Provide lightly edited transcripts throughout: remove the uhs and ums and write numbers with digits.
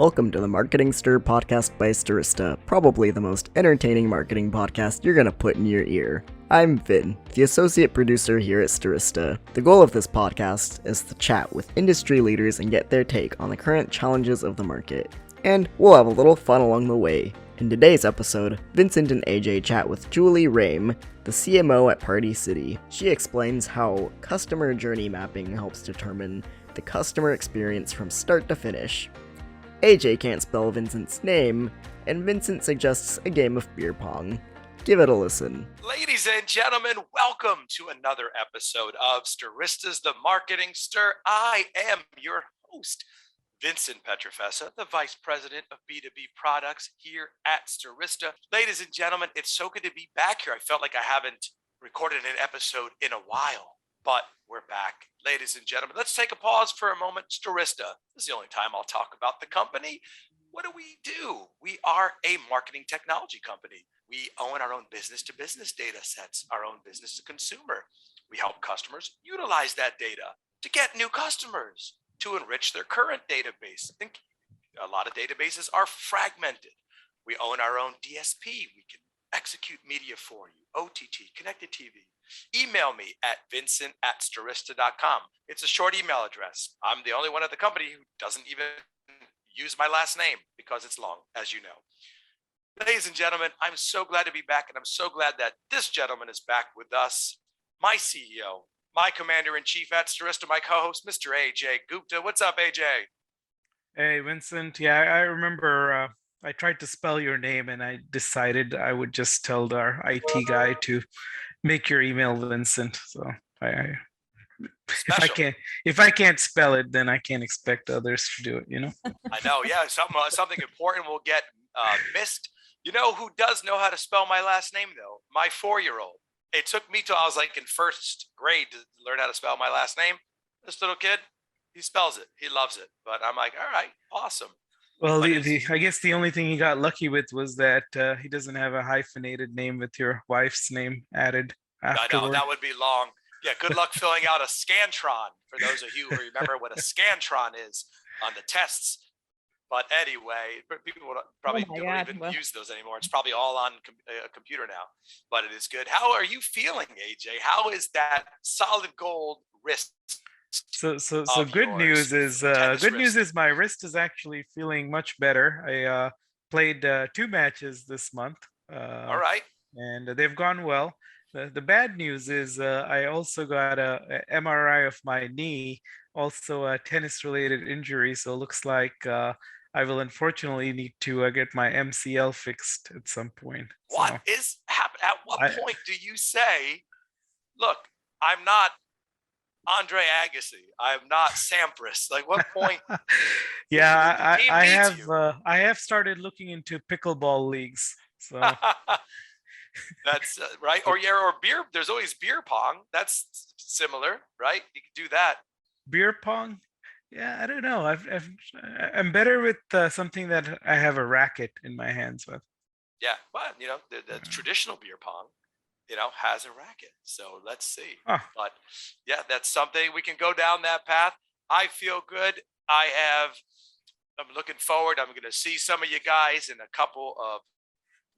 Welcome to the Marketing Stir podcast by Stirista, probably the most entertaining marketing podcast you're gonna put in your ear. I'm Vin, the associate producer here at Stirista. The goal of this podcast is to chat with industry leaders and get their take on the current challenges of the market. And we'll have a little fun along the way. In today's episode, Vincent and Ajay chat with Julie Roehm, the CMO at Party City. She explains how customer journey mapping helps determine the customer experience from start to finish. AJ can't spell Vincent's name, and Vincent suggests a game of beer pong. Give it a listen. Ladies and gentlemen, welcome to another episode of Stirista's The Marketing Stir. I am your host, Vincent Petrofessa, the Vice President of B2B Products here at Stirista. Ladies and gentlemen, it's so good to be back here. I felt like I haven't recorded an episode in a while, but we're back. Ladies and gentlemen, let's take a pause for a moment. Stirista, this is the only time I'll talk about the company. What do? We are a marketing technology company. We own our own business-to-business data sets, our own business-to-consumer. We help customers utilize that data to get new customers, to enrich their current database. I think a lot of databases are fragmented. We own our own DSP. We can execute media for you, OTT, connected TV. Email me at vincent@stirista.com. It's a short email address. I'm the only one at the company who doesn't even use my last name because it's long, as you know. Ladies and gentlemen, I'm so glad to be back, and I'm so glad that this gentleman is back with us. My CEO, my commander-in-chief at Stirista, my co-host, Mr. AJ Gupta. What's up, AJ? Hey, Vincent. Yeah, I remember I tried to spell your name and I decided I would just tell our IT guy to make your email Vincent. So I if I can't spell it, then I can't expect others to do it, you know? I know, yeah, something important will get missed. You know who does know how to spell my last name, though? My 4-year-old. It took me till I was like in first grade to learn how to spell my last name. This little kid, he spells it. He loves it. But I'm like, all right, awesome. Well, I guess the only thing he got lucky with was that he doesn't have a hyphenated name with your wife's name added afterward. I know, that would be long. Yeah, good luck filling out a Scantron, for those of you who remember what a Scantron is on the tests. But anyway, people probably don't even use those anymore. It's probably all on a computer now, but it is good. How are you feeling, AJ? How is that solid gold wrist? So good news is my wrist is actually feeling much better. I played 2 matches this month. All right. And they've gone well. The bad news is I also got a MRI of my knee, also a tennis-related injury. So it looks like I will unfortunately need to get my MCL fixed at some point. What is happening? At what point do you say, look, I'm not Andre Agassi, I'm not Sampras? Like, what point? Yeah, I have started looking into pickleball leagues. So that's right. Or beer. There's always beer pong. That's similar, right? You can do that. Beer pong. Yeah, I don't know. I'm better with something that I have a racket in my hands with. Yeah, well, the traditional beer pong, has a racket. So let's see. Huh. But yeah, that's something we can go down that path. I feel good. I'm looking forward. I'm going to see some of you guys in a couple of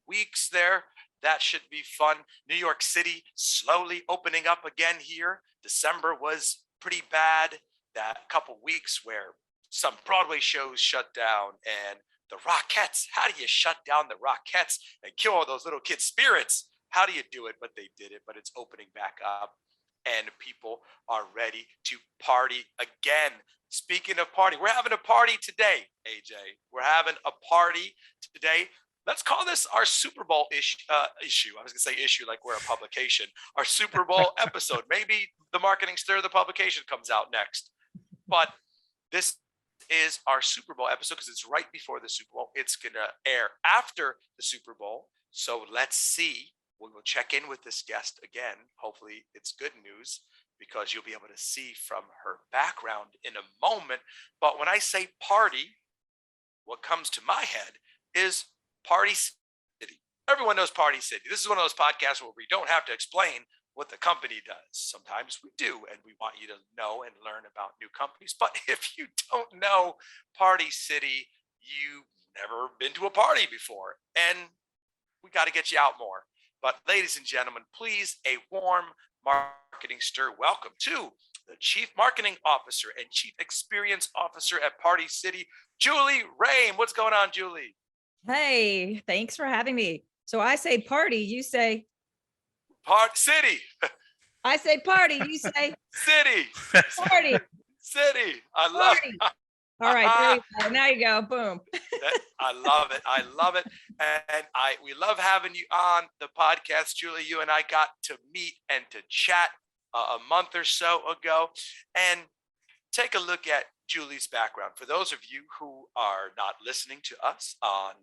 weeks there. That should be fun. New York City slowly opening up again here. December was pretty bad. That couple weeks where some Broadway shows shut down, and the Rockettes. How do you shut down the Rockettes and kill all those little kids' spirits? How do you do it? But they did it. But it's opening back up, and people are ready to party again. Speaking of party, we're having a party today, AJ. We're having a party today. Let's call this our Super Bowl issue. I was going to say issue like we're a publication. Our Super Bowl episode. Maybe the Marketing Stir, the publication, comes out next. But this is our Super Bowl episode because it's right before the Super Bowl. It's going to air after the Super Bowl. So let's see. We will check in with this guest again. Hopefully it's good news because you'll be able to see from her background in a moment. But when I say party, what comes to my head is Party City. Everyone knows Party City. This is one of those podcasts where we don't have to explain what the company does. Sometimes we do, and we want you to know and learn about new companies. But if you don't know Party City, you've never been to a party before, and we got to get you out more. But ladies and gentlemen, please, a warm marketing stir welcome to the Chief Marketing Officer and Chief Experience Officer at Party City, Julie Roehm. What's going on, Julie? Hey, thanks for having me. So I say party, you say City. I say party, you say City. party. City. I love Party. All right, there you go. Now you go. Boom. I love it. I love it. And we love having you on the podcast, Julie. You and I got to meet and to chat a month or so ago. And take a look at Julie's background. For those of you who are not listening to us on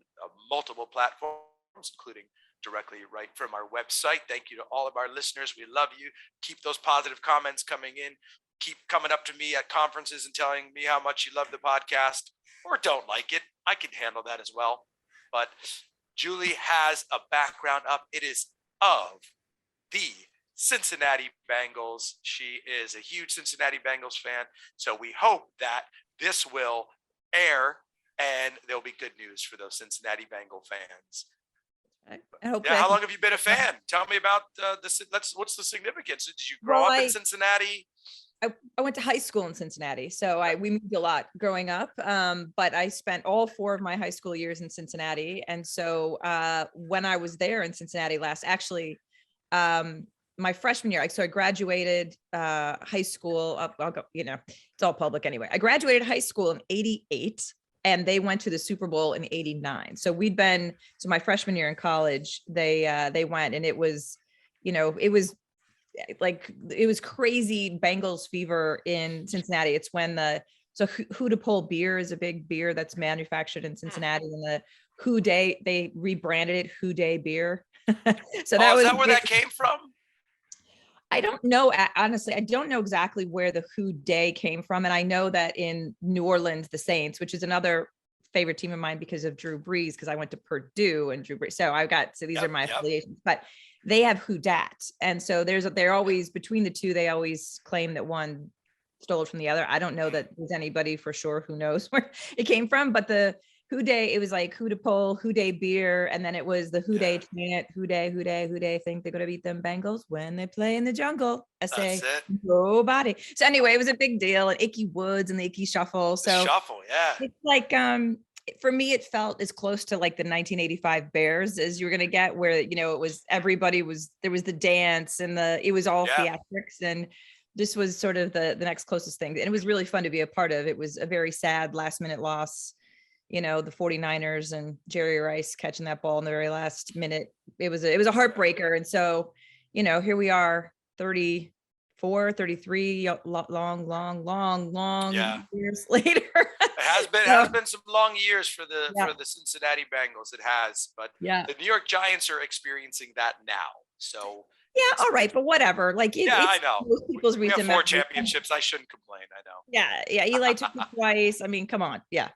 multiple platforms, including directly right from our website, thank you to all of our listeners. We love you. Keep those positive comments coming in. Keep coming up to me at conferences and telling me how much you love the podcast or don't like it. I can handle that as well. But Julie has a background up. It is of the Cincinnati Bengals. She is a huge Cincinnati Bengals fan. So we hope that this will air and there'll be good news for those Cincinnati Bengal fans. I hope how long have you been a fan? Tell me about what's the significance? Did you grow up in Cincinnati? I went to high school in Cincinnati, so we moved a lot growing up. But I spent all 4 of my high school years in Cincinnati, and so when I was there in Cincinnati my freshman year, so I graduated high school. I'll go, it's all public anyway. I graduated high school in '88, and they went to the Super Bowl in '89. So my freshman year in college, they went, and it was crazy Bengals fever in Cincinnati. It's when Who to Pull beer is a big beer that's manufactured in Cincinnati, and the Who Day, they rebranded it Who Day beer. So that was, is that where that came from? I don't know. Honestly, I don't know exactly where the Who Day came from. And I know that in New Orleans, the Saints, which is another favorite team of mine because of Drew Brees, because I went to Purdue and Drew Brees. So these are my affiliations, but they have Who Dat. And so they're always between the two, they always claim that one stole it from the other. I don't know that there's anybody for sure who knows where it came from, but the Who Day, it was like Who to Pull, Who Day beer, and then it was the Who Day chant, Who Day, think they're gonna beat them Bengals when they play in the jungle. I say nobody. So anyway, it was a big deal, and Icky Woods and the Icky Shuffle. So Shuffle, yeah. It's like for me, it felt as close to like the 1985 Bears as you're gonna get, where it was there was the dance and it was all theatrics, and this was sort of the next closest thing, and it was really fun to be a part of. It was a very sad last minute loss. The 49ers and Jerry Rice catching that ball in the very last minute. It was a heartbreaker. And so, here we are 34, 33 long years later. It has been some long years for the Cincinnati Bengals. It has, but the New York Giants are experiencing that now. So all right, but whatever. I know. Most people's we have reason 4 championships. I shouldn't complain. I know. Yeah. Eli took it twice. I mean, come on. Yeah.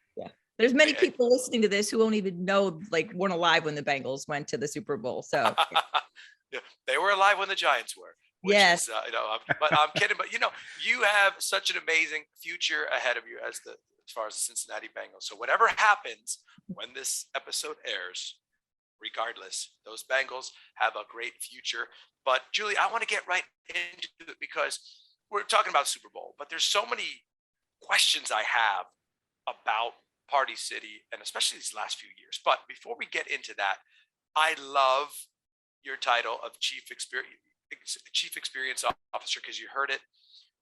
There's many people listening to this who won't even know, weren't alive when the Bengals went to the Super Bowl. So they were alive when the Giants were. Yes. But I'm kidding. But you have such an amazing future ahead of you as far as the Cincinnati Bengals. So whatever happens when this episode airs, regardless, those Bengals have a great future. But Julie, I want to get right into it because we're talking about Super Bowl, but there's so many questions I have about Party City, and especially these last few years. But before we get into that, I love your title of Chief Experience Officer, because you heard it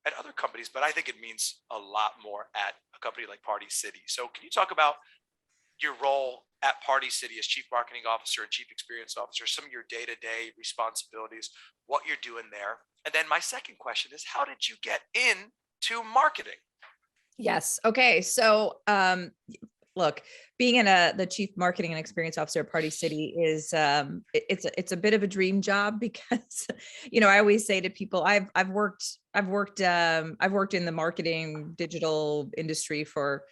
at other companies, but I think it means a lot more at a company like Party City. So can you talk about your role at Party City as Chief Marketing Officer and Chief Experience Officer, some of your day-to-day responsibilities, what you're doing there? And then my second question is, how did you get into marketing? Yes. Okay. So, look, being the Chief Marketing and Experience Officer at Party City is, it's a bit of a dream job because, I always say to people, I've worked in the marketing digital industry for,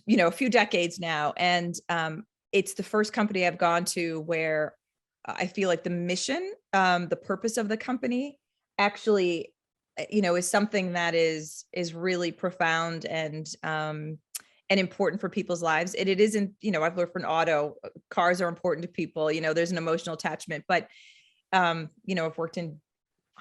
a few decades now. And, it's the first company I've gone to where I feel like the mission, the purpose of the company actually is something that is really profound and and important for people's lives. It isn't, I've learned from auto, cars are important to people, there's an emotional attachment, but, I've worked in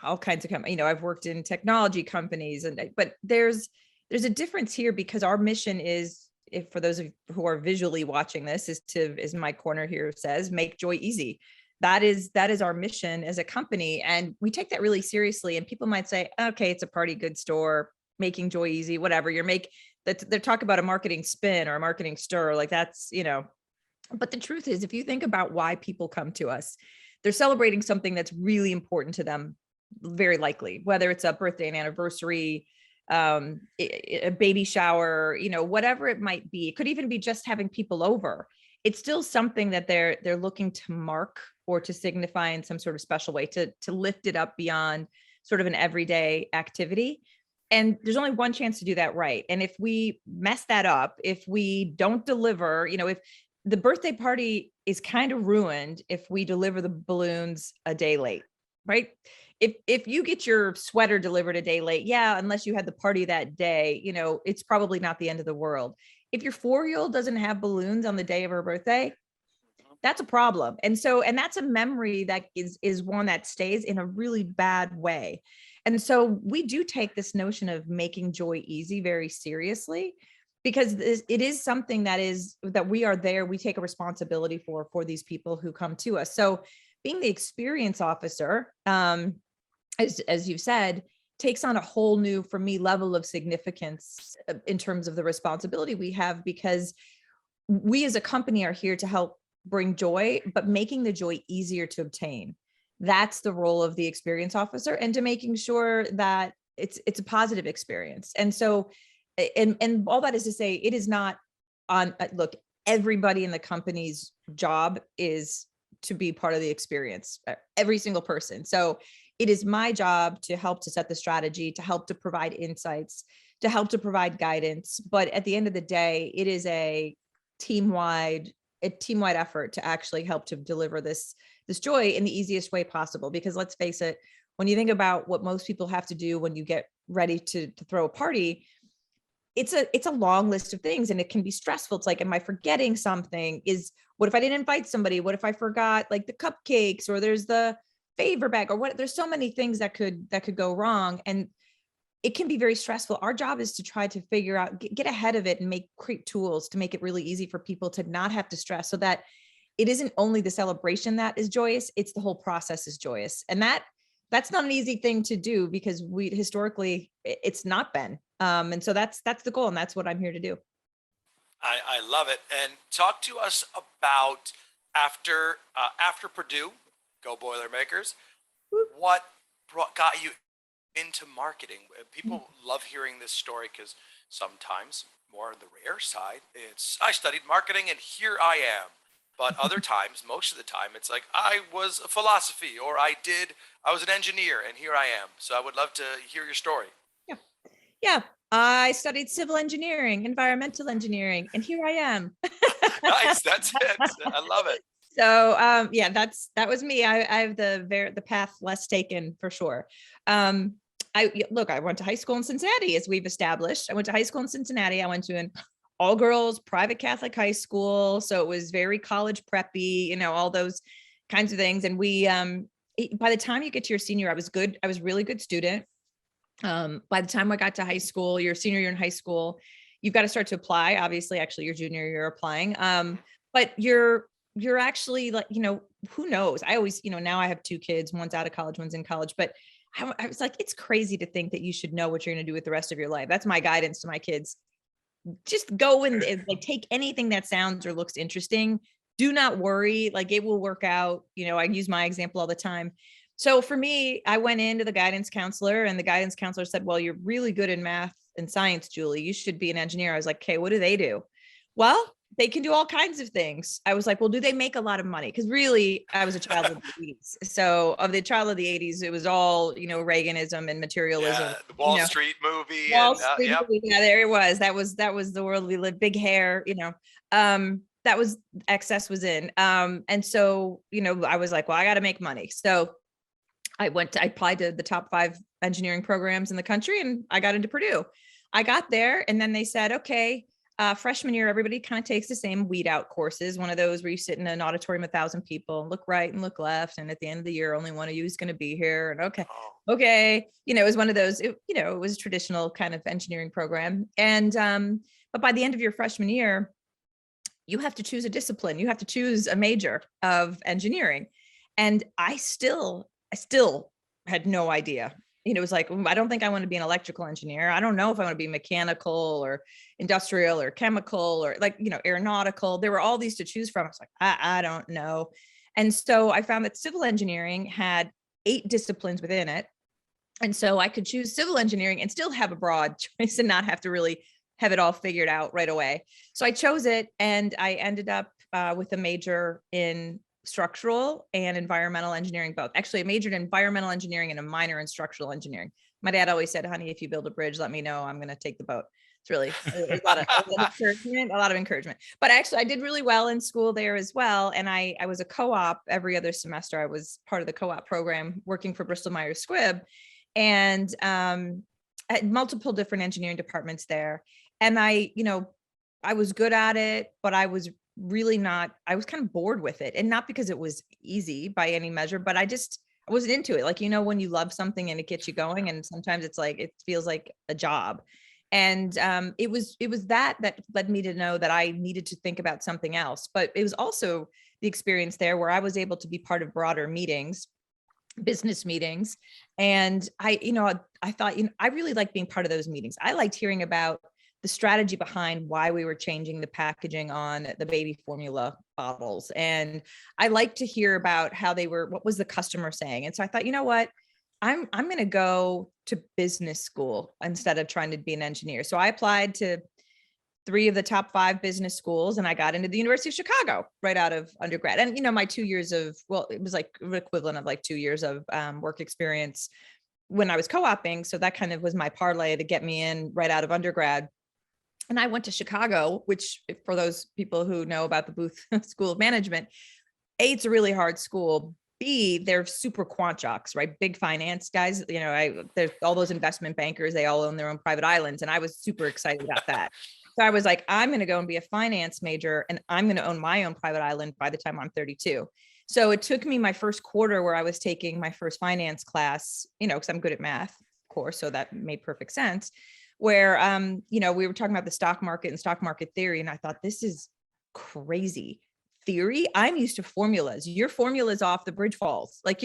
all kinds of companies, I've worked in technology companies, but there's a difference here because our mission is, if for those of you who are visually watching this, is my corner here says, make joy easy. That is our mission as a company. And we take that really seriously. And people might say, okay, it's a party goods store, making joy easy, whatever they're talking about a marketing spin or a marketing stir, like that's, but the truth is, if you think about why people come to us, they're celebrating something that's really important to them, very likely, whether it's a birthday, an anniversary, a baby shower, whatever it might be. It could even be just having people over. It's still something that they're looking to mark or to signify in some sort of special way, to lift it up beyond sort of an everyday activity. And there's only one chance to do that right. And if we mess that up, if we don't deliver, if the birthday party is kind of ruined if we deliver the balloons a day late, right? If you get your sweater delivered a day late, yeah, unless you had the party that day, it's probably not the end of the world. If your 4-year-old doesn't have balloons on the day of her birthday, that's a problem. And that's a memory that is one that stays in a really bad way. And so we do take this notion of making joy easy very seriously, because it is something that we are there. We take a responsibility for these people who come to us. So being the experience officer, as you've said, takes on a whole new, for me, level of significance in terms of the responsibility we have, because we as a company are here to help bring joy, but making the joy easier to obtain. That's the role of the experience officer, and to making sure that it's a positive experience. And so, and all that is to say, it is not on, look, everybody in the company's job is to be part of the experience, every single person. So it is my job to help to set the strategy, to help to provide insights, to help to provide guidance. But at the end of the day, it is a team-wide effort to actually help to deliver this joy in the easiest way possible. Because let's face it, when you think about what most people have to do when you get ready to throw a party, it's a long list of things, and it can be stressful. It's like, am I forgetting something? What if I didn't invite somebody? What if I forgot like the cupcakes, or there's the favor bag, or what? There's so many things that could go wrong, and it can be very stressful. Our job is to try to figure out, get ahead of it, and create tools to make it really easy for people to not have to stress, so that it isn't only the celebration that is joyous, it's the whole process is joyous. And that's not an easy thing to do, because historically it's not been. And so that's the goal, and that's what I'm here to do. I love it. And talk to us about after Purdue, go Boilermakers, what got you into marketing? People love hearing this story, because sometimes, more on the rare side, it's I studied marketing and here I am. But other times, most of the time, it's like I was a philosophy, or I was an engineer and here I am. So I would love to hear your story. Yeah. I studied civil engineering, environmental engineering, and here I am. Nice. That's it. I love it. So yeah, that was me. I have the path less taken for sure. I went to high school in Cincinnati, as we've established. I went to high school in Cincinnati. I went to an all girls private Catholic high school. So it was very college preppy, all those kinds of things. And we, by the time you get to your senior, I was good. I was a really good student. By the time I got to high school, your senior year in high school, you've got to start to apply. Obviously, actually your junior year applying. But you're actually like, who knows? I always, now I have 2 kids, one's out of college, one's in college, but I was like, it's crazy to think that you should know what you're going to do with the rest of your life. That's my guidance to my kids. Just go and like take anything that sounds or looks interesting. Do not worry, like it will work out. I use my example all the time. So for me, I went into the guidance counselor, and the guidance counselor said, well, you're really good in math and science, Julie. You should be an engineer. I was like, okay, what do they do? Well, they can do all kinds of things. I was like, well, do they make a lot of money? Because really, I was a child of the 80s. So of the child of the 80s, it was all, Reaganism and materialism. Yeah, the Wall Street movie. Wall Street movie. Yeah, there it was. That was the world we lived. Big hair, that was excess was in. And so, I was like, well, I got to make money. So I applied to the top 5 engineering programs in the country, and I got into Purdue. I got there, and then they said, okay, freshman year, everybody kind of takes the same weed out courses, one of those where you sit in an auditorium of 1,000 people and look right and look left. And at the end of the year, only one of you is going to be here. And okay. It was one of those, it was a traditional kind of engineering program. And, but by the end of your freshman year, you have to choose a discipline. You have to choose a major of engineering. And I still had no idea. It was like, I don't think I want to be an electrical engineer. I don't know if I want to be mechanical or industrial or chemical or aeronautical. There were all these to choose from. I was like, I don't know. And so I found that civil engineering had 8 disciplines within it. And so I could choose civil engineering and still have a broad choice and not have to really have it all figured out right away. So I chose it, and I ended up with a major in structural and environmental engineering, both. Actually, I majored in environmental engineering and a minor in structural engineering. My dad always said, honey, if you build a bridge, let me know. I'm going to take the boat. It's really a lot of encouragement. But actually, I did really well in school there as well. And I was a co-op every other semester. I was part of the co-op program working for Bristol Myers Squibb, and I had multiple different engineering departments there. And I was good at it, but I was I was kind of bored with it, and not because it was easy by any measure, but I wasn't into it. Like, when you love something and it gets you going, and sometimes it's like, it feels like a job. And it was that led me to know that I needed to think about something else. But it was also the experience there where I was able to be part of broader meetings, business meetings. And I thought, I really like being part of those meetings. I liked hearing about the strategy behind why we were changing the packaging on the baby formula bottles. And I like to hear about what was the customer saying? And so I thought, you know what, I'm going to go to business school instead of trying to be an engineer. So I applied to 3 of the top 5 business schools, and I got into the University of Chicago right out of undergrad. And, my 2 years it was like equivalent of like 2 years of work experience when I was co-oping. So that kind of was my parlay to get me in right out of undergrad. And I went to Chicago, which, for those people who know about the Booth School of Management, A, it's a really hard school. B, they're super quant jocks, right? Big finance guys. There's all those investment bankers, they all own their own private islands. And I was super excited about that. So I was like, I'm going to go and be a finance major, and I'm going to own my own private island by the time I'm 32. So it took me my first quarter where I was taking my first finance class, because I'm good at math, of course. So that made perfect sense. Where, we were talking about the stock market and stock market theory. And I thought, this is crazy theory. I'm used to formulas. Your formula's off, the bridge falls. Like,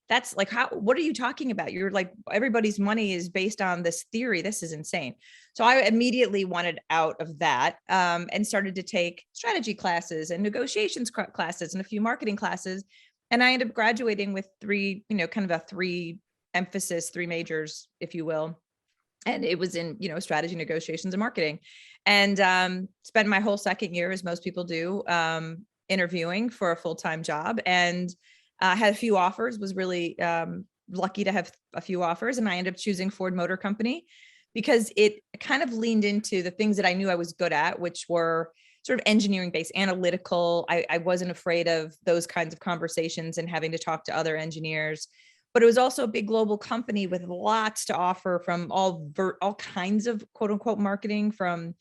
that's like, what are you talking about? You're like, everybody's money is based on this theory. This is insane. So I immediately wanted out of that, and started to take strategy classes and negotiations classes and a few marketing classes. And I ended up graduating with 3 majors, if you will. And it was in, strategy, negotiations, and marketing. And spent my whole second year, as most people do, interviewing for a full-time job, and had a few offers, was really lucky to have a few offers. And I ended up choosing Ford Motor Company because it kind of leaned into the things that I knew I was good at, which were sort of engineering-based, analytical. I wasn't afraid of those kinds of conversations and having to talk to other engineers. But it was also a big global company with lots to offer, from all kinds of quote unquote marketing, from,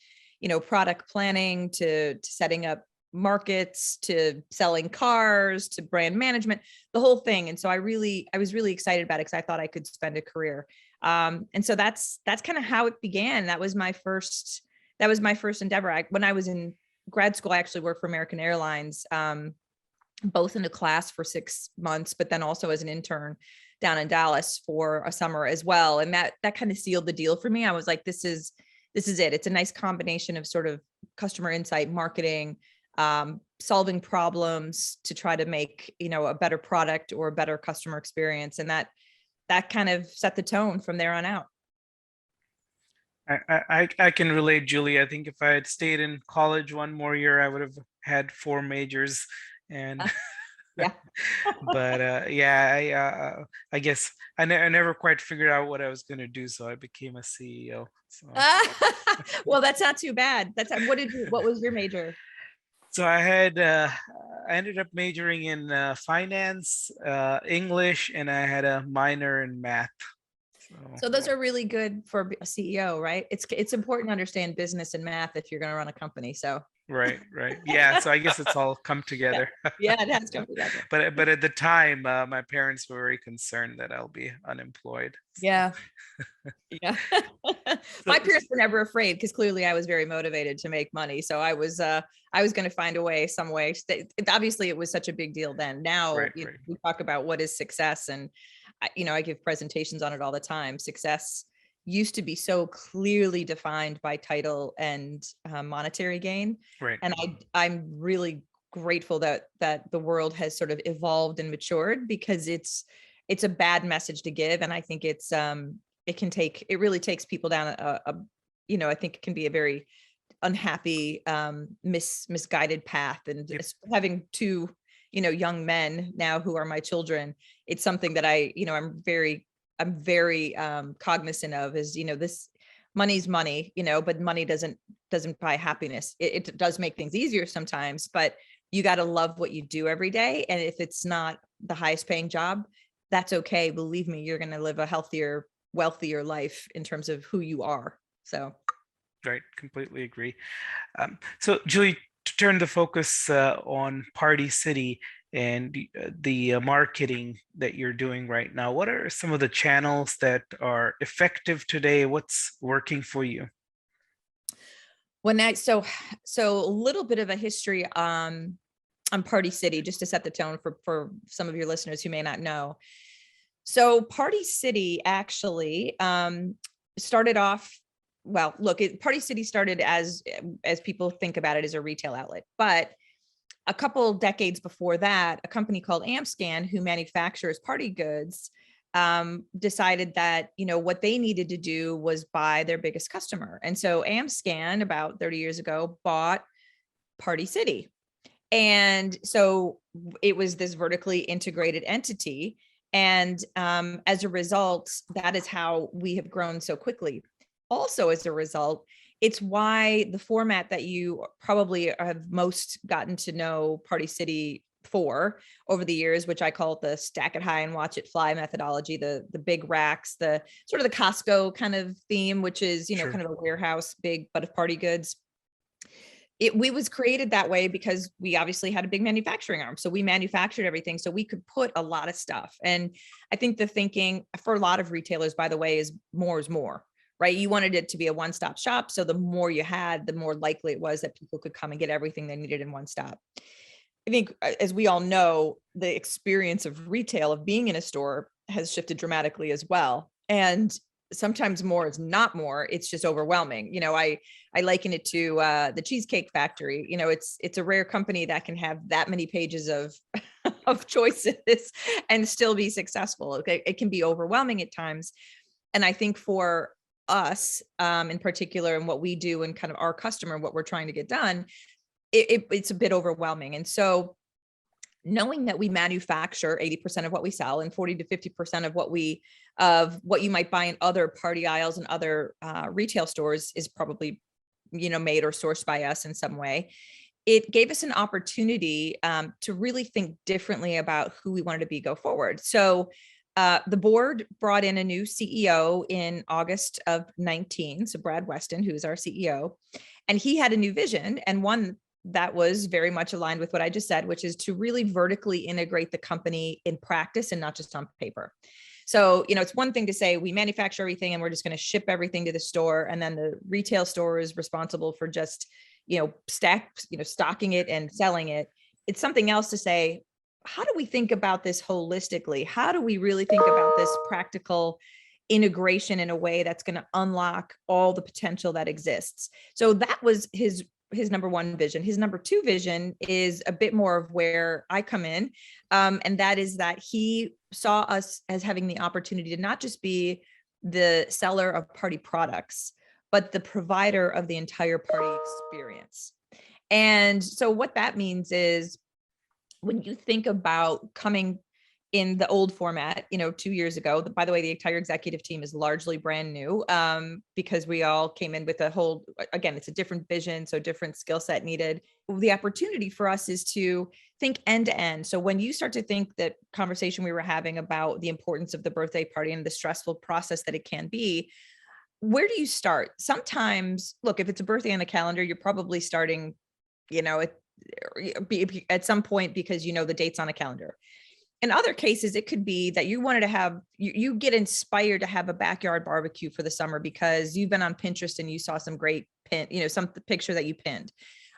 product planning to setting up markets, to selling cars, to brand management, the whole thing. And so I was really excited about it because I thought I could spend a career. And so that's kind of how it began. That was my first endeavor. When I was in grad school, I actually worked for American Airlines, both in a class for 6 months, but then also as an intern down in Dallas for a summer as well. And that kind of sealed the deal for me. I was like, this is it. It's a nice combination of sort of customer insight, marketing, solving problems to try to make, a better product or a better customer experience. And that kind of set the tone from there on out. I can relate, Julie. I think if I had stayed in college one more year, I would have had 4 majors. And yeah. But I guess I never quite figured out what I was going to do, so I became a CEO. So. Well, that's not too bad. What was your major? So I ended up majoring in finance, English, and I had a minor in math. So those are really good for a CEO, right? It's important to understand business and math if you're going to run a company. So Right. Yeah. So I guess it's all come together. yeah, it has come together. But at the time, my parents were very concerned that I'll be unemployed. So, Yeah. Yeah. so My parents were never afraid because clearly I was very motivated to make money. So I was going to find a way, some way. Obviously, it was such a big deal then. Now right. we talk about what is success, and I give presentations on it all the time. Success used to be so clearly defined by title and monetary gain, Right. and I'm really grateful that the world has sort of evolved and matured, because it's a bad message to give, and I think it really takes people down I think it can be a very unhappy, misguided path. And Yep. having two, young men now who are my children, it's something that I'm very cognizant of, is, this money's money, but money doesn't buy happiness. It does make things easier sometimes, but you got to love what you do every day. And if it's not the highest paying job, that's okay. Believe me, you're going to live a healthier, wealthier life in terms of who you are. So Right. Completely agree. So Julie, to turn the focus on Party City and the marketing that you're doing right now, what are some of the channels that are effective today? What's working for you? so a little bit of a history on Party City, just to set the tone for some of your listeners who may not know. So Party City actually started off, well, look, Party City started as people think about it, as a retail outlet. But a couple decades before that, a company called Amscan, who manufactures party goods, decided that, what they needed to do was buy their biggest customer. And so Amscan, about 30 years ago, bought Party City. And so it was this vertically integrated entity. And as a result, that is how we have grown so quickly. Also, as a result, it's why the format that you probably have most gotten to know Party City for over the years, which I call it the stack it high and watch it fly methodology, the big racks, the sort of the Costco kind of theme, which is, Sure. kind of a warehouse big, but of party goods. We was created that way because we obviously had a big manufacturing arm. So we manufactured everything so we could put a lot of stuff. And I think the thinking for a lot of retailers, by the way, is more, right? You wanted it to be a one-stop shop. So the more you had, the more likely it was that people could come and get everything they needed in one stop. I think, as we all know, the experience of retail, of being in a store, has shifted dramatically as well. And sometimes more is not more. It's just overwhelming. I liken it to the Cheesecake Factory. It's a rare company that can have that many pages of of choices and still be successful. Okay, it can be overwhelming at times. And I think for us, in particular, and what we do and kind of our customer, what we're trying to get done, it's a bit overwhelming. And so knowing that we manufacture 80% of what we sell and 40 to 50% of what you might buy in other party aisles and other retail stores is probably, made or sourced by us in some way. It gave us an opportunity to really think differently about who we wanted to be go forward. So the board brought in a new CEO in August of 19. So Brad Weston, who's our CEO, and he had a new vision, and one that was very much aligned with what I just said, which is to really vertically integrate the company in practice and not just on paper. So, it's one thing to say we manufacture everything and we're just going to ship everything to the store, and then the retail store is responsible for just, stocking it and selling it. It's something else to say, how do we think about this holistically? How do we really think about this practical integration in a way that's going to unlock all the potential that exists? So that was his number one vision. His number two vision is a bit more of where I come in. And that is that he saw us as having the opportunity to not just be the seller of party products, but the provider of the entire party experience. And so what that means is, when you think about coming in the old format, 2 years ago. By the way, the entire executive team is largely brand new, because we all came in with again, it's a different vision, so different skill set needed. The opportunity for us is to think end to end. So when you start to think that conversation we were having about the importance of the birthday party and the stressful process that it can be, where do you start? Sometimes, look, if it's a birthday on the calendar, you're probably starting, at some point, because the dates on a calendar. In other cases, it could be that you wanted to have, you get inspired to have a backyard barbecue for the summer because you've been on Pinterest and you saw some great some picture that you pinned.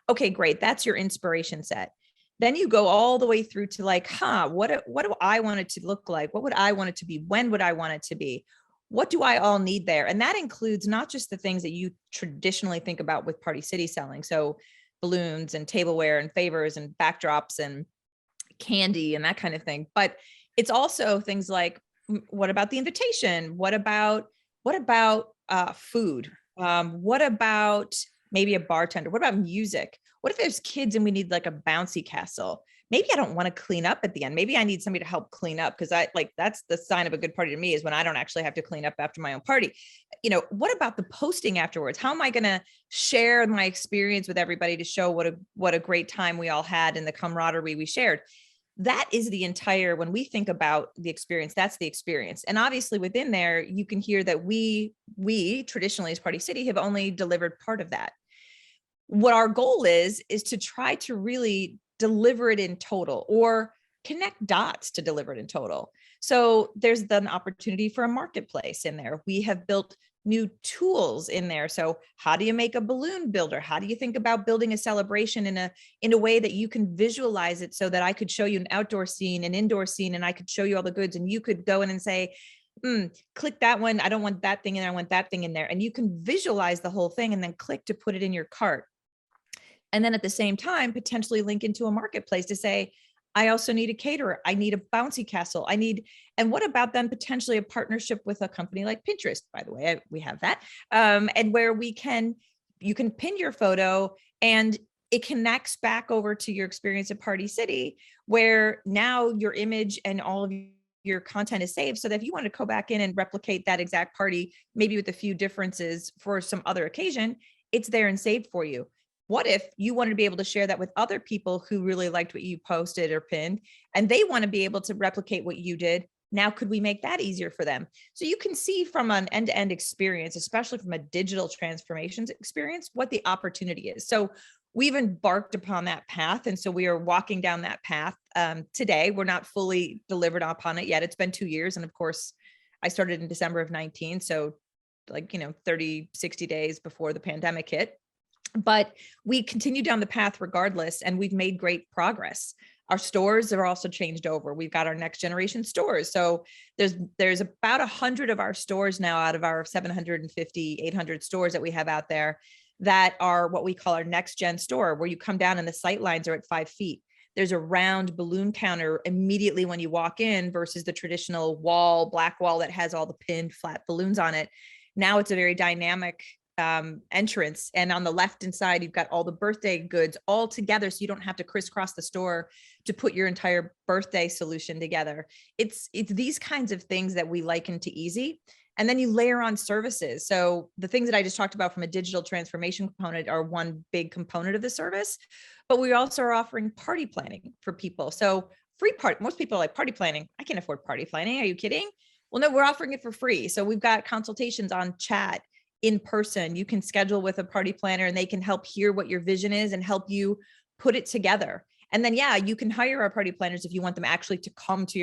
Okay, great. That's your inspiration set. Then you go all the way through to like, what do I want it to look like? What would I want it to be? When would I want it to be? What do I all need there? And that includes not just the things that you traditionally think about with Party City selling. So balloons and tableware and favors and backdrops and candy and that kind of thing. But it's also things like, what about the invitation? What about food? What about maybe a bartender? What about music? What if there's kids and we need like a bouncy castle? Maybe I don't want to clean up at the end. Maybe I need somebody to help clean up, because that's the sign of a good party to me, is when I don't actually have to clean up after my own party. What about the posting afterwards? How am I going to share my experience with everybody to show what a great time we all had and the camaraderie we shared? That is the entire, when we think about the experience, that's the experience. And obviously within there, you can hear that we traditionally as Party City have only delivered part of that. What our goal is to try to really deliver it in total, or connect dots to deliver it in total. So there's an opportunity for a marketplace in there. We have built new tools in there. So how do you make a balloon builder? How do you think about building a celebration in a way that you can visualize it, so that I could show you an outdoor scene, an indoor scene, and I could show you all the goods, and you could go in and say, click that one. I don't want that thing in there. I want that thing in there. And you can visualize the whole thing and then click to put it in your cart. And then at the same time, potentially link into a marketplace to say, I also need a caterer. I need a bouncy castle. And what about then potentially a partnership with a company like Pinterest? By the way, we have that. And where you can pin your photo and it connects back over to your experience at Party City, where now your image and all of your content is saved. So that if you want to go back in and replicate that exact party, maybe with a few differences for some other occasion, it's there and saved for you. What if you wanted to be able to share that with other people who really liked what you posted or pinned, and they want to be able to replicate what you did? Now, could we make that easier for them? So you can see from an end-to-end experience, especially from a digital transformations experience, what the opportunity is. So we've embarked upon that path. And so we are walking down that path today. We're not fully delivered upon it yet. It's been 2 years. And of course, I started in December of 19. So 30, 60 days before the pandemic hit. But we continue down the path regardless, and we've made great progress. Our stores are also changed over. We've got our next generation stores. So there's about 100 of our stores now out of our 750, 800 stores that we have out there that are what we call our next gen store, where you come down and the sight lines are at 5 feet. There's a round balloon counter immediately when you walk in versus the traditional black wall that has all the pinned flat balloons on it. Now it's a very dynamic entrance, and on the left hand side you've got all the birthday goods all together, so you don't have to crisscross the store to put your entire birthday solution together. It's these kinds of things that we liken to easy. And then you layer on services. So the things that I just talked about from a digital transformation component are one big component of the service, but we also are offering party planning for people. So free part. Most people are like, party planning, I can't afford party planning, are you kidding? Well, no, we're offering it for free. So we've got consultations on chat, in person. You can schedule with a party planner and they can help hear what your vision is and help you put it together. And then, you can hire our party planners if you want them actually to come to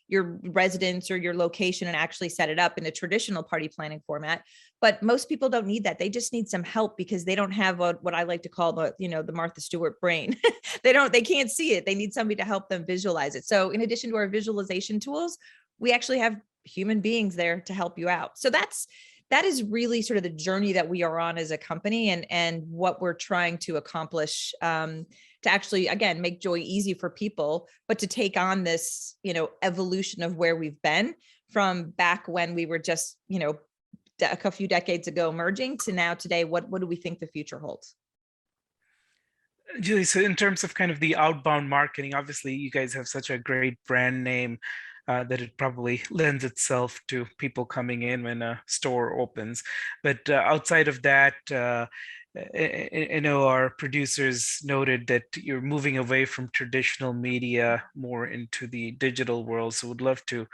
your residence or your location and actually set it up in a traditional party planning format. But most people don't need that. They just need some help because they don't have what I like to call the Martha Stewart brain. They can't see it. They need somebody to help them visualize it. So in addition to our visualization tools, we actually have human beings there to help you out. So that is really sort of the journey that we are on as a company, and what we're trying to accomplish, to actually, again, make joy easy for people, but to take on this, evolution of where we've been from back when we were just, a few decades ago merging to now today. What do we think the future holds? Julie, so in terms of kind of the outbound marketing, obviously you guys have such a great brand name. that it probably lends itself to people coming in when a store opens. But outside of that, I know our producers noted that you're moving away from traditional media more into the digital world. So would love to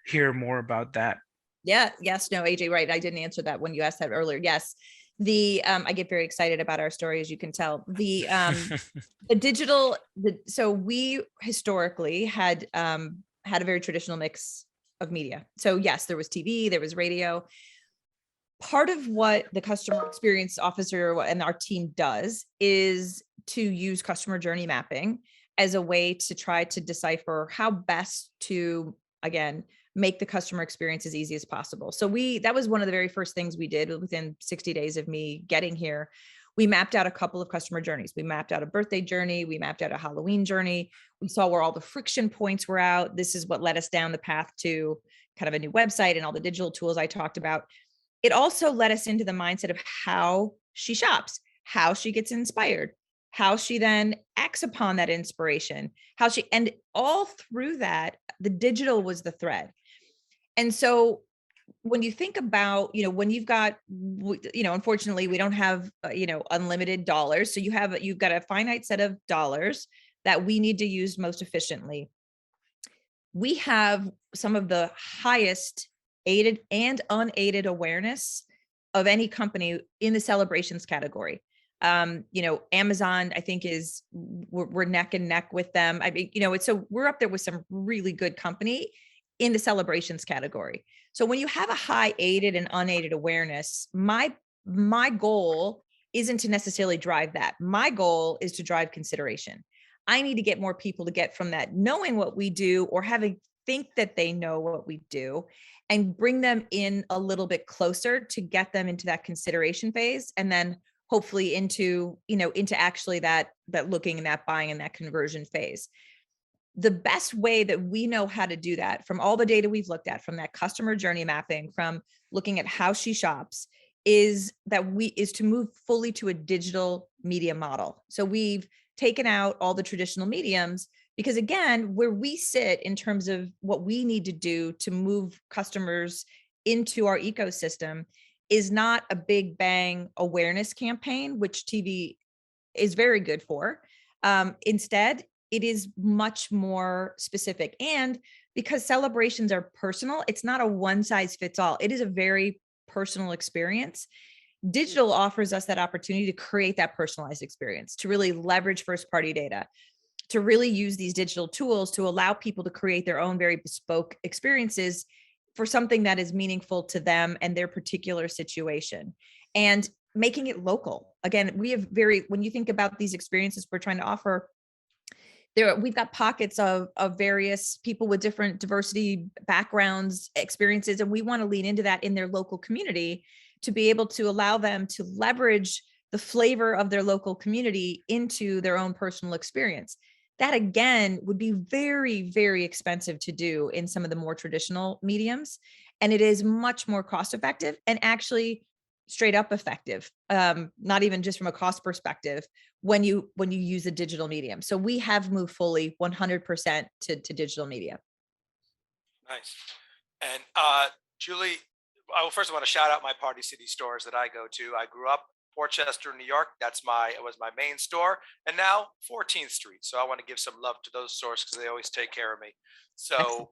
hear more about that. Yeah, yes, no, AJ, right. I didn't answer that when you asked that earlier. Yes. I get very excited about our story, as you can tell. The digital, so we historically had a very traditional mix of media. So yes, there was TV, there was radio. Part of what the customer experience officer and our team does is to use customer journey mapping as a way to try to decipher how best to, again, make the customer experience as easy as possible. So that was one of the very first things we did within 60 days of me getting here. We mapped out a couple of customer journeys. We mapped out a birthday journey. We mapped out a Halloween journey. We saw where all the friction points were out. This is what led us down the path to kind of a new website and all the digital tools I talked about. It also led us into the mindset of how she shops, how she gets inspired, how she then acts upon that inspiration, and all through that, the digital was the thread. And so when you think about, when you've got, unfortunately, we don't have, unlimited dollars. So you've got a finite set of dollars that we need to use most efficiently. We have some of the highest aided and unaided awareness of any company in the celebrations category. Amazon, I think we're neck and neck with them. I mean, so we're up there with some really good company in the celebrations category. So when you have a high aided and unaided awareness, my goal isn't to necessarily drive that. My goal is to drive consideration. I need to get more people to get from that knowing what we do or having think that they know what we do and bring them in a little bit closer to get them into that consideration phase. And then hopefully into actually that looking and that buying and that conversion phase. The best way that we know how to do that from all the data we've looked at, from that customer journey mapping, from looking at how she shops, is to move fully to a digital media model. So we've taken out all the traditional mediums because, again, where we sit in terms of what we need to do to move customers into our ecosystem is not a big bang awareness campaign, which TV is very good for. Instead, it is much more specific. And because celebrations are personal, it's not a one size fits all. It is a very personal experience. Digital offers us that opportunity to create that personalized experience, to really leverage first party data, to really use these digital tools to allow people to create their own very bespoke experiences for something that is meaningful to them and their particular situation, and making it local. Again, when you think about these experiences we're trying to offer, we've got pockets of various people with different diversity backgrounds, experiences, and we want to lean into that in their local community to be able to allow them to leverage the flavor of their local community into their own personal experience. That, again, would be very, very expensive to do in some of the more traditional mediums. And it is much more cost effective and actually straight up effective, not even just from a cost perspective, when you use a digital medium. So we have moved fully 100% to digital media. Nice. And Julie, first I want to shout out my Party City stores that I go to. I grew up Portchester, New York. It was my main store, and now 14th Street. So I want to give some love to those stores because they always take care of me. So Excellent.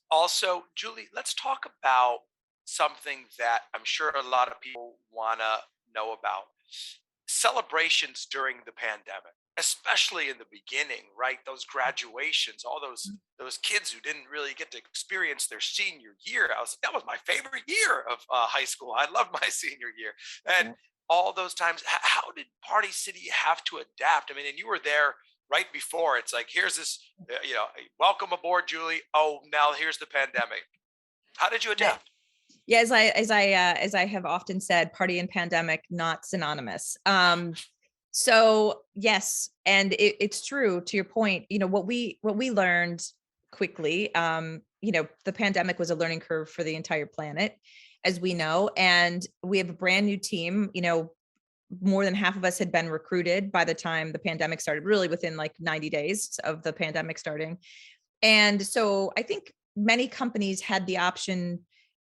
Also, Julie, let's talk about something that I'm sure a lot of people want to know about. Celebrations during the pandemic, especially in the beginning, right? Those graduations, all those kids who didn't really get to experience their senior year. That was my favorite year of high school. I loved my senior year. And all those times, how did Party City have to adapt? I mean, and you were there right before. It's like, here's this, welcome aboard, Julie. Oh, now here's the pandemic. How did you adapt? Yeah, as I have often said, party and pandemic not synonymous. So yes, and it's true to your point. What we learned quickly. The pandemic was a learning curve for the entire planet, as we know, and we have a brand new team. More than half of us had been recruited by the time the pandemic started, really within like 90 days of the pandemic starting. And so I think many companies had the option,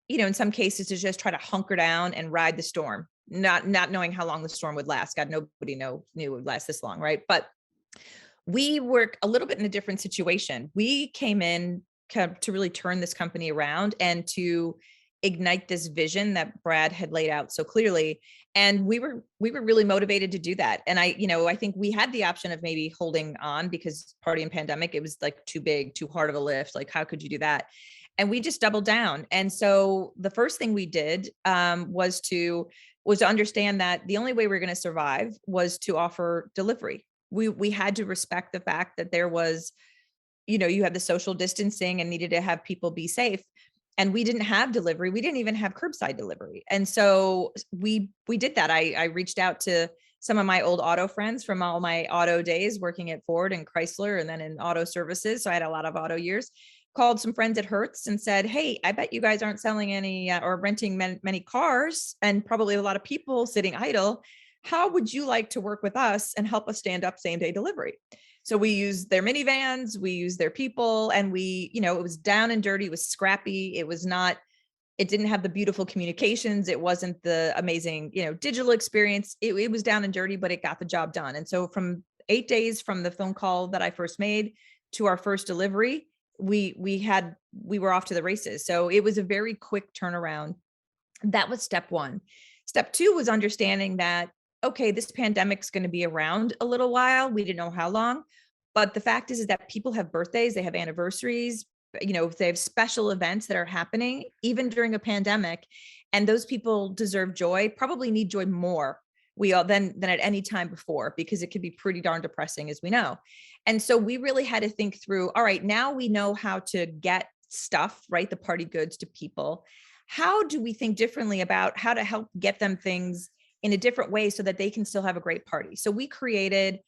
in some cases, to just try to hunker down and ride the storm, not knowing how long the storm would last. God, nobody knew it would last this long, right? But we were a little bit in a different situation. We came in to really turn this company around and to ignite this vision that Brad had laid out so clearly. And we were really motivated to do that. And I think we had the option of maybe holding on because party and pandemic, it was like too big, too hard of a lift. Like, how could you do that? And we just doubled down. And so the first thing we did was to understand that the only way we were going to survive was to offer delivery. We had to respect the fact that there was, you have the social distancing and needed to have people be safe. And we didn't have delivery. We didn't even have curbside delivery. And so we did that. I reached out to some of my old auto friends from all my auto days working at Ford and Chrysler and then in auto services. So I had a lot of auto years. Called some friends at Hertz and said, hey, I bet you guys aren't selling any or renting many cars and probably a lot of people sitting idle. How would you like to work with us and help us stand up same day delivery? So we used their minivans, we used their people, and it was down and dirty, it was scrappy. It didn't have the beautiful communications. It wasn't the amazing, digital experience. It was down and dirty, but it got the job done. And so from 8 days from the phone call that I first made to our first delivery, we were off to the races. So it was a very quick turnaround. That was step one. Step two was understanding that, okay, this pandemic's going to be around a little while. We didn't know how long, but the fact is that people have birthdays, they have anniversaries, if they have special events that are happening, even during a pandemic, and those people deserve joy, probably need joy more than at any time before, because it could be pretty darn depressing, as we know. And so we really had to think through, all right, now we know how to get stuff, right? The party goods to people. How do we think differently about how to help get them things in a different way so that they can still have a great party? So we created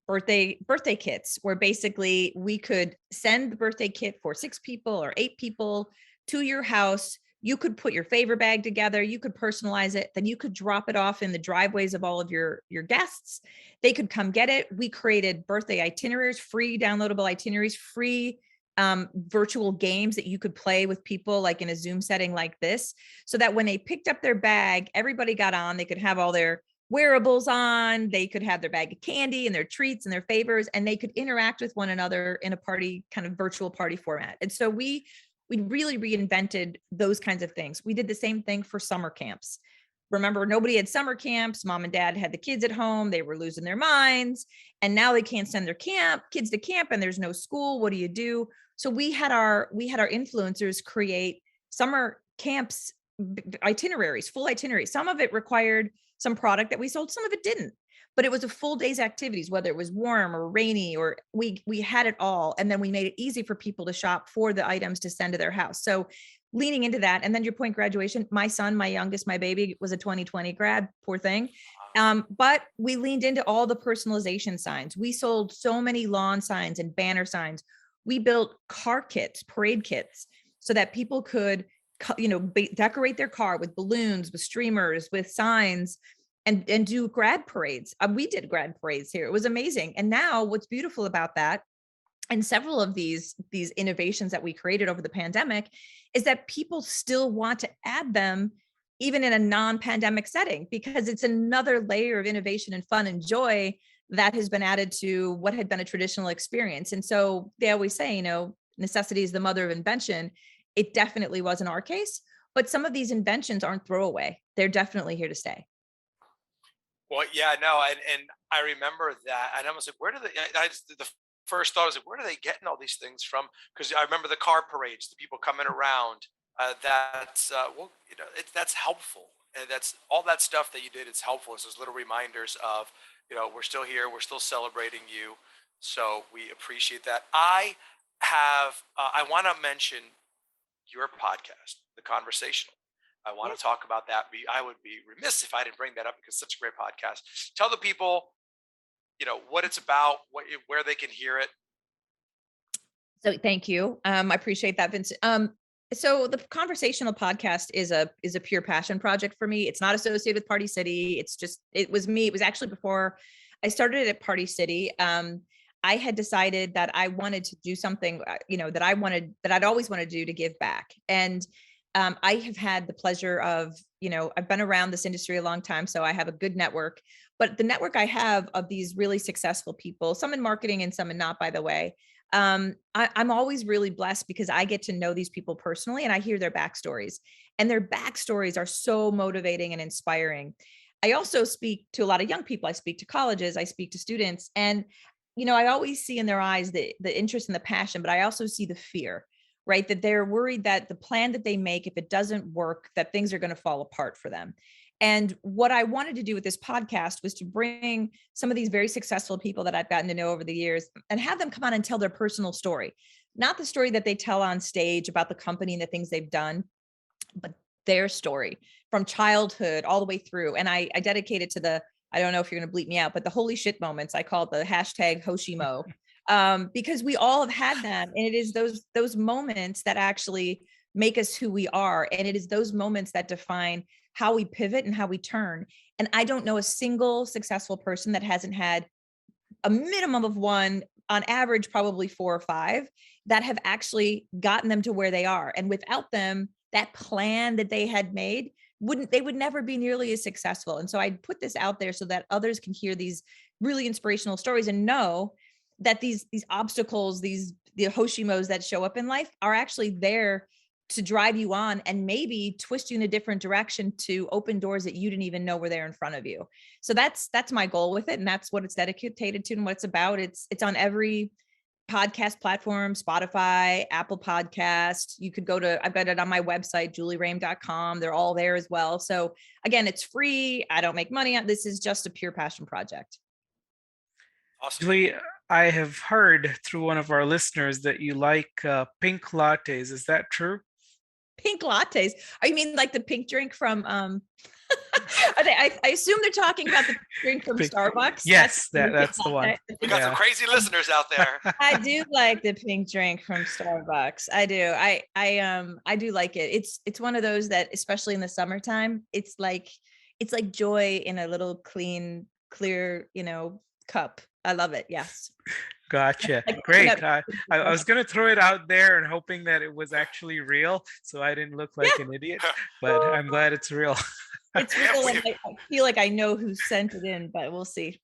birthday kits where basically we could send the birthday kit for 6 people or 8 people to your house. You could put your favor bag together, you could personalize it, then you could drop it off in the driveways of all of your guests. They could come get it. We created birthday itineraries, free downloadable itineraries, free virtual games that you could play with people like in a Zoom setting like this, so that when they picked up their bag, everybody got on, they could have all their wearables on, they could have their bag of candy and their treats and their favors, and they could interact with one another in a party, kind of virtual party format. And so we really reinvented those kinds of things. We did the same thing for summer camps. Remember, nobody had summer camps. Mom and dad had the kids at home. They were losing their minds. And now they can't send their kids to camp and there's no school. What do you do? So we had our influencers create summer camps itineraries, full itineraries. Some of it required some product that we sold, some of it didn't. But it was a full day's activities, whether it was warm or rainy, or we had it all. And then we made it easy for people to shop for the items to send to their house. So leaning into that. And then your point, graduation, my son, my youngest, my baby was a 2020 grad, poor thing. But we leaned into all the personalization signs. We sold so many lawn signs and banner signs. We built car kits, parade kits, so that people could, decorate their car with balloons, with streamers, with signs, and do grad parades. We did grad parades here. It was amazing. And now what's beautiful about that, and several of these innovations that we created over the pandemic, is that people still want to add them even in a non-pandemic setting, because it's another layer of innovation and fun and joy that has been added to what had been a traditional experience. And so they always say, necessity is the mother of invention. It definitely was in our case, but some of these inventions aren't throwaway. They're definitely here to stay. Well, yeah, no, and I remember that, and I was like, where do the first thought was like, where are they getting all these things from? Because I remember the car parades, the people coming around. That's that's helpful, and that's all that stuff that you did. It's helpful. It's those little reminders of, we're still here, we're still celebrating you. So we appreciate that. I want to mention your podcast, The Conversational. I want to talk about that. I would be remiss if I didn't bring that up, because it's such a great podcast. Tell the people, what it's about, where they can hear it. So thank you. I appreciate that, Vincent. So the Conversational podcast is a pure passion project for me. It's not associated with Party City. It was me. It was actually before I started it at Party City. I had decided that I wanted to do something, that I'd always wanted to do to give back. And I have had the pleasure of, I've been around this industry a long time, so I have a good network. But the network I have of these really successful people, some in marketing and some in not, by the way, I'm always really blessed because I get to know these people personally and I hear their backstories. And their backstories are so motivating and inspiring. I also speak to a lot of young people. I speak to colleges, I speak to students, and I always see in their eyes the interest and the passion, but I also see the fear, right? That they're worried that the plan that they make, if it doesn't work, that things are going to fall apart for them. And what I wanted to do with this podcast was to bring some of these very successful people that I've gotten to know over the years and have them come on and tell their personal story, not the story that they tell on stage about the company and the things they've done, but their story from childhood all the way through. And I dedicate it to I don't know if you're going to bleep me out, but the holy shit moments. I call it the hashtag Hoshimo, because we all have had them. And it is those moments that actually make us who we are. And it is those moments that define how we pivot and how we turn. And I don't know a single successful person that hasn't had a minimum of one, on average, probably 4 or 5 that have actually gotten them to where they are. And without them, that plan that they had made they would never be nearly as successful. And so I put this out there so that others can hear these really inspirational stories and know that these obstacles, the Hoshimos that show up in life are actually there to drive you on and maybe twist you in a different direction to open doors that you didn't even know were there in front of you. So that's my goal with it. And that's what it's dedicated to and what it's about. It's on every podcast platform, Spotify, Apple Podcast. You could I've got it on my website, julieroehm.com. They're all there as well. So again, it's free. I don't make money. This is just a pure passion project. Awesome. Julie, I have heard through one of our listeners that you like pink lattes. Is that true? Pink lattes? Oh, you mean like the pink drink from I assume they're talking about the drink from Starbucks. Yes, that's the one. We got some crazy listeners out there. I do like the pink drink from Starbucks. I do. I do like it. It's one of those that, especially in the summertime, it's like joy in a little clean, clear, cup. I love it. Yes. Gotcha. Great. I was going to throw it out there and hoping that it was actually real, so I didn't look like an idiot, but I'm glad it's real. It's real. And I feel like I know who sent it in, but we'll see.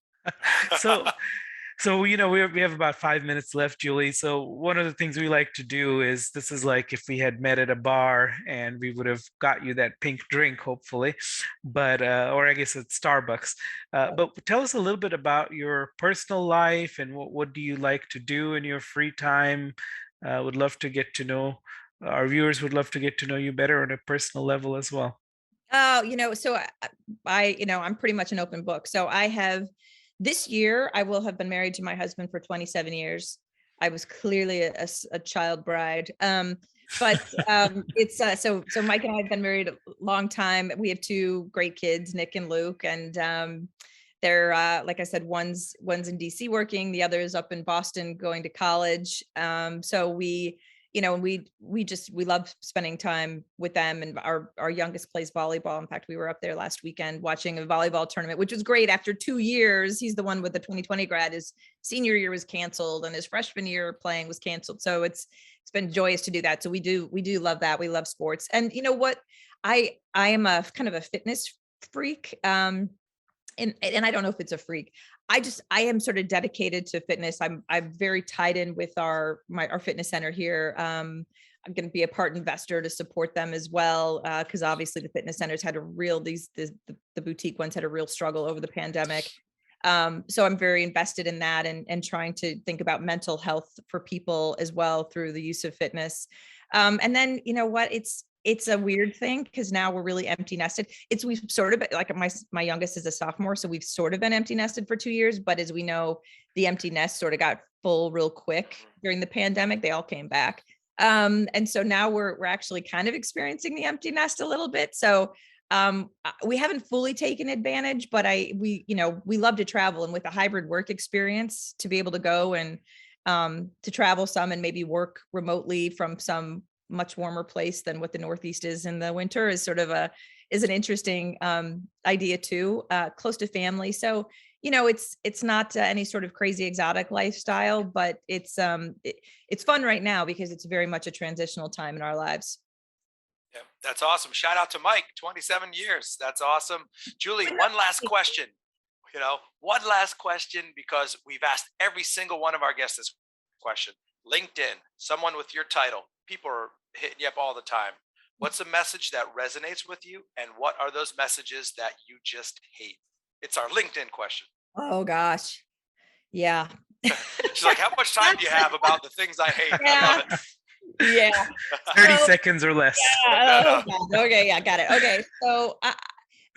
So we have about 5 minutes left, Julie. So one of the things we like to do is, this is like if we had met at a bar and we would have got you that pink drink, hopefully, but or I guess it's Starbucks. But tell us a little bit about your personal life and what do you like to do in your free time? Would love to get to know, our viewers would love to get to know you better on a personal level as well. Oh, so I'm pretty much an open book. So this year, I will have been married to my husband for 27 years. I was clearly a child bride. But it's so Mike and I have been married a long time. We have 2 great kids, Nick and Luke, and they're like I said, one's in DC working, the other is up in Boston going to college. So we love spending time with them, and our youngest plays volleyball. In fact, we were up there last weekend watching a volleyball tournament, which was great. After 2 years, he's the one with the 2020 grad. His senior year was canceled and his freshman year playing was canceled. So it's been joyous to do that. So we do love that. We love sports. And you know what? I am a kind of a fitness freak. And I don't know if it's a freak. I am sort of dedicated to fitness. I'm very tied in with our fitness center here. I'm going to be a part investor to support them as well. Cause obviously the fitness centers had the boutique ones had a real struggle over the pandemic. So I'm very invested in that and trying to think about mental health for people as well through the use of fitness. And then, you know what, it's a weird thing because now we're really empty nested. We've sort of, like my youngest is a sophomore, so we've sort of been empty nested for 2 years. But as we know, the empty nest sort of got full real quick during the pandemic. They all came back, and so now we're actually kind of experiencing the empty nest a little bit. So we haven't fully taken advantage, but we love to travel, and with a hybrid work experience, to be able to go and to travel some and maybe work remotely from some much warmer place than what the Northeast is in the winter is sort of is an interesting idea too, close to family. So, it's not any sort of crazy exotic lifestyle, but it's fun right now because it's very much a transitional time in our lives. Yeah, that's awesome. Shout out to Mike, 27 years. That's awesome. Julie, one last question. One last question, because we've asked every single one of our guests this question. LinkedIn, someone with your title, people are hitting you up all the time. What's a message that resonates with you? And what are those messages that you just hate? It's our LinkedIn question. Oh gosh. Yeah. She's like, how much time do you have about the things I hate? Yeah. I love it. Yeah. 30 seconds or less. Yeah. Oh, God. Okay. Yeah. Got it. Okay. So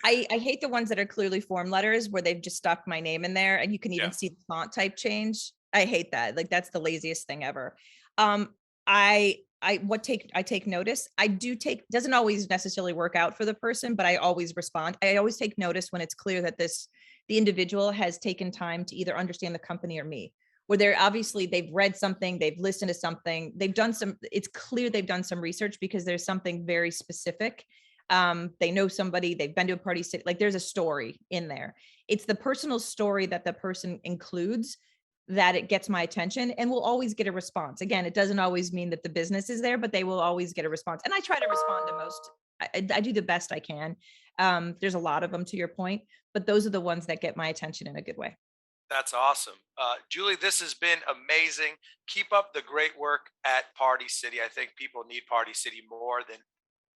I hate the ones that are clearly form letters where they've just stuck my name in there and you can even see the font type change. I hate that. Like, that's the laziest thing ever. I take notice. Doesn't always necessarily work out for the person, but I always respond. I always take notice when it's clear that the individual has taken time to either understand the company or me, where they've read something, they've listened to something, it's clear they've done some research because there's something very specific. They know somebody, they've been to a party city, like there's a story in there. It's the personal story that the person includes that it gets my attention and will always get a response. Again, it doesn't always mean that the business is there, but they will always get a response. And I try to respond to most. I do the best I can. There's a lot of them, to your point, but those are the ones that get my attention in a good way. That's awesome. Julie, this has been amazing. Keep up the great work at Party City. I think people need Party City more than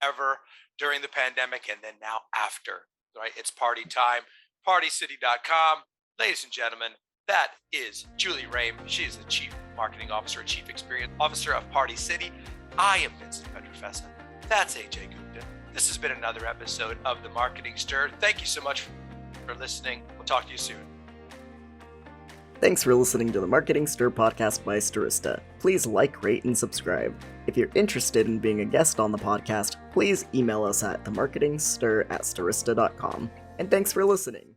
ever during the pandemic and then now after, right? It's party time. Partycity.com. Ladies and gentlemen, that is Julie Roehm. She is the Chief Marketing Officer, Chief Experience Officer of Party City. I am Vincent and Ajay. That's Ajay Gupta. This has been another episode of The Marketing Stir. Thank you so much for listening. We'll talk to you soon. Thanks for listening to the Marketing Stir podcast by Stirista. Please like, rate, and subscribe. If you're interested in being a guest on the podcast, please email us at themarketingstir@stirista.com. And thanks for listening.